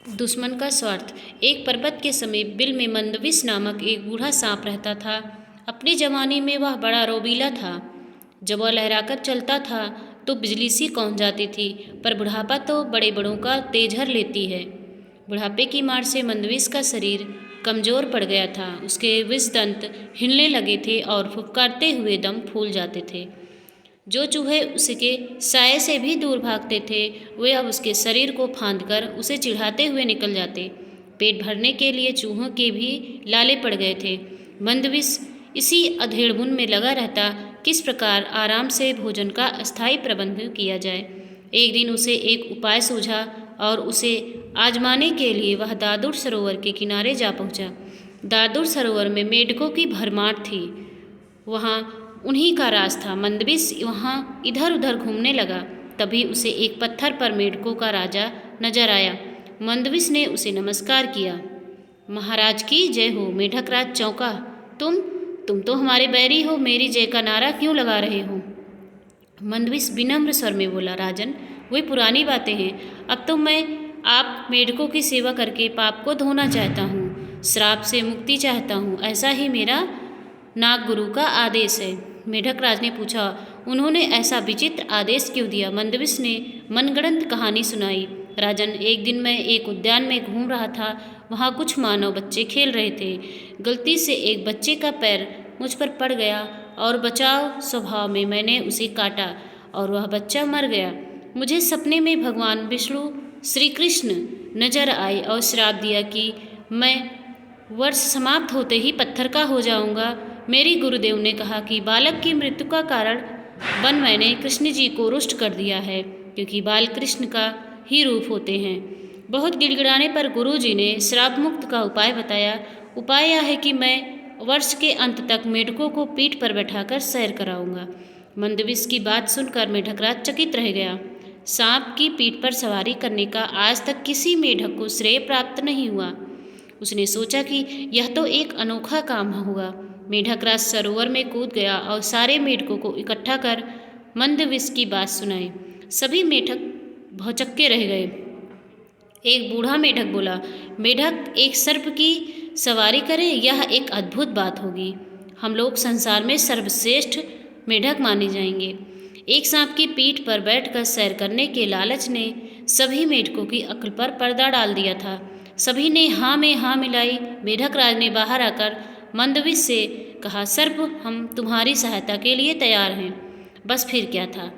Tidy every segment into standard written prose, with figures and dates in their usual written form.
दुश्मन का स्वार्थ। एक पर्वत के समीप बिल में मंदविस नामक एक बूढ़ा सांप रहता था। अपनी जवानी में वह बड़ा रोबीला था। जब वह लहराकर चलता था तो बिजली सी कौंध जाती थी, पर बुढ़ापा तो बड़े बड़ों का तेजहर लेती है। बुढ़ापे की मार से मंदविस का शरीर कमजोर पड़ गया था। उसके विषदंत हिलने लगे थे और फुफकारते हुए दम फूल जाते थे। जो चूहे उसके साए से भी दूर भागते थे, वे अब उसके शरीर को फांदकर उसे चिढ़ाते हुए निकल जाते। पेट भरने के लिए चूहों के भी लाले पड़ गए थे। मंदविस इसी अधेड़बुन में लगा रहता, किस प्रकार आराम से भोजन का अस्थायी प्रबंध किया जाए। एक दिन उसे एक उपाय सूझा और उसे आजमाने के लिए वह दादुर सरोवर के किनारे जा पहुंचा। दादुर सरोवर में मेंढकों की भरमार थी। वहाँ उन्हीं का राज था। मंदबिस वहाँ इधर उधर घूमने लगा। तभी उसे एक पत्थर पर मेंढकों का राजा नजर आया। मंदबिस ने उसे नमस्कार किया। महाराज की जय हो। मेढक राज चौंका। तुम तो हमारे बैरी हो, मेरी जय का नारा क्यों लगा रहे हो? मंदबिस विनम्र स्वर में बोला, राजन, वही पुरानी बातें हैं। अब तो मैं आप मेढकों की सेवा करके पाप को धोना चाहता हूँ, श्राप से मुक्ति चाहता हूँ। ऐसा ही मेरा नाग गुरु का आदेश है। मेढक राज ने पूछा, उन्होंने ऐसा विचित्र आदेश क्यों दिया? मंदबिस ने मनगढ़ंत कहानी सुनाई। राजन, एक दिन मैं एक उद्यान में घूम रहा था। वहाँ कुछ मानव बच्चे खेल रहे थे। गलती से एक बच्चे का पैर मुझ पर पड़ गया और बचाव स्वभाव में मैंने उसे काटा और वह बच्चा मर गया। मुझे सपने में भगवान विष्णु श्री कृष्ण नजर आए और श्राप दिया कि मैं वर्ष समाप्त होते ही पत्थर का हो जाऊंगा। मेरी गुरुदेव ने कहा कि बालक की मृत्यु का कारण बन मैंने कृष्ण जी को रुष्ट कर दिया है, क्योंकि बाल कृष्ण का ही रूप होते हैं। बहुत गिड़गिड़ाने पर गुरु जी ने श्राप मुक्त का उपाय बताया। उपाय यह है कि मैं वर्ष के अंत तक मेढकों को पीठ पर बैठाकर सैर कराऊंगा। मंदबिस की बात सुनकर मेढक राज चकित रह गया। सांप की पीठ पर सवारी करने का आज तक किसी मेढक को श्रेय प्राप्त नहीं हुआ। उसने सोचा कि यह तो एक अनोखा काम होगा। मेढक राज सरोवर में कूद गया और सारे मेढकों को इकट्ठा कर मंदबिस की बात सुनाई। सभी मेढक भौचक्के रह गए। एक बूढ़ा मेढक बोला, मेढक एक सर्प की सवारी करे, यह एक अद्भुत बात होगी। हम लोग संसार में सर्वश्रेष्ठ मेढक माने जाएंगे। एक सांप की पीठ पर बैठकर सैर करने के लालच ने सभी मेढकों की अक्ल पर पर्दा डाल दिया था। सभी ने हाँ में हाँ मिलाई। मेढक राज ने बाहर आकर मंदबिस से कहा, सर्प, हम तुम्हारी सहायता के लिए तैयार हैं। बस फिर क्या था।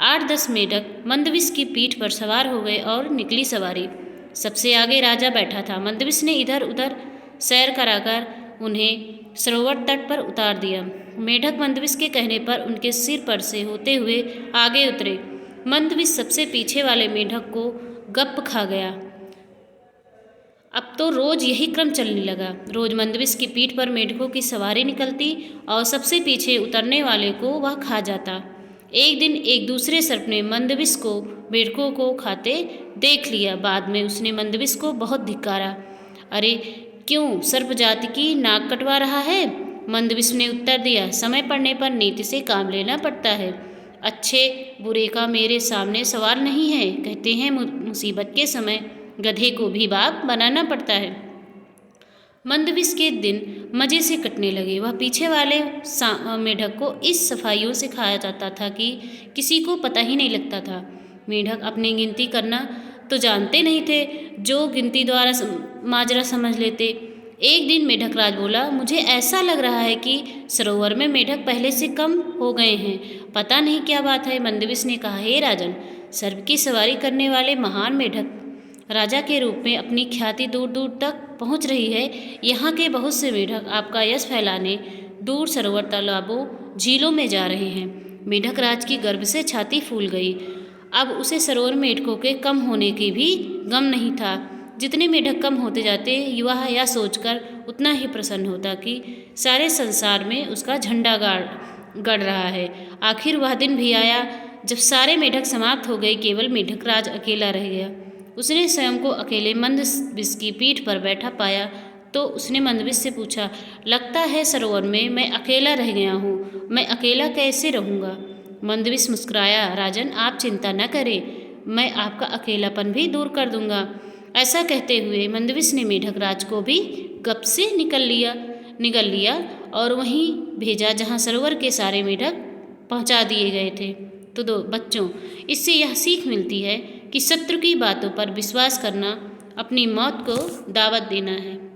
8-10 मेढक मंदबिस की पीठ पर सवार हो गए और निकली सवारी। सबसे आगे राजा बैठा था। मंदबिस ने इधर उधर सैर कराकर उन्हें सरोवर तट पर उतार दिया। मेढक मंदबिस के कहने पर उनके सिर पर से होते हुए आगे उतरे। मंदबिस सबसे पीछे वाले मेढक को गप्प खा गया। अब तो रोज यही क्रम चलने लगा। रोज मंदबिस की पीठ पर मेढकों की सवारी निकलती और सबसे पीछे उतरने वाले को वह खा जाता। एक दिन एक दूसरे सर्प ने मंदबिस को मेढकों को खाते देख लिया। बाद में उसने मंदबिस को बहुत धिक्कारा। अरे क्यों सर्प जाति की नाक कटवा रहा है? मंदबिस ने उत्तर दिया, समय पड़ने पर नीति से काम लेना पड़ता है। अच्छे बुरे का मेरे सामने सवाल नहीं है। कहते हैं मुसीबत के समय गधे को भी बाप बनाना पड़ता है। मंदबिस के दिन मजे से कटने लगे। वह पीछे वाले मेढक को इस सफाइयों से खाया जाता था कि किसी को पता ही नहीं लगता था। मेढक अपनी गिनती करना तो जानते नहीं थे, जो गिनती द्वारा माजरा समझ लेते। एक दिन मेढक राज बोला, मुझे ऐसा लग रहा है कि सरोवर में मेढक पहले से कम हो गए हैं। पता नहीं क्या बात है। मंदबिस ने कहा, हे राजन, सर्प की सवारी करने वाले महान मेढक राजा के रूप में अपनी ख्याति दूर दूर तक पहुंच रही है। यहाँ के बहुत से मेढक आपका यश फैलाने दूर सरोवर, तालाबों, झीलों में जा रहे हैं। मेढक राज की गर्व से छाती फूल गई। अब उसे सरोवर मेढकों के कम होने की भी गम नहीं था। जितने मेढक कम होते जाते, युवा यह सोचकर उतना ही प्रसन्न होता कि सारे संसार में उसका झंडा गड़ रहा है। आखिर वह दिन भी आया जब सारे मेढक समाप्त हो गए, केवल मेढक राज अकेला रह गया। उसने स्वयं को अकेले मंदबिस की पीठ पर बैठा पाया तो उसने मंदबिस से पूछा, लगता है सरोवर में मैं अकेला रह गया हूँ। मैं अकेला कैसे रहूँगा? मंदबिस मुस्कुराया, राजन, आप चिंता न करें, मैं आपका अकेलापन भी दूर कर दूंगा। ऐसा कहते हुए मंदविस ने मेढक राज को भी गप से निगल लिया और वहीं भेजा जहाँ सरोवर के सारे मेढक पहुँचा दिए गए थे। तो दो बच्चों, इससे यह सीख मिलती है कि शत्रु की बातों पर विश्वास करना अपनी मौत को दावत देना है।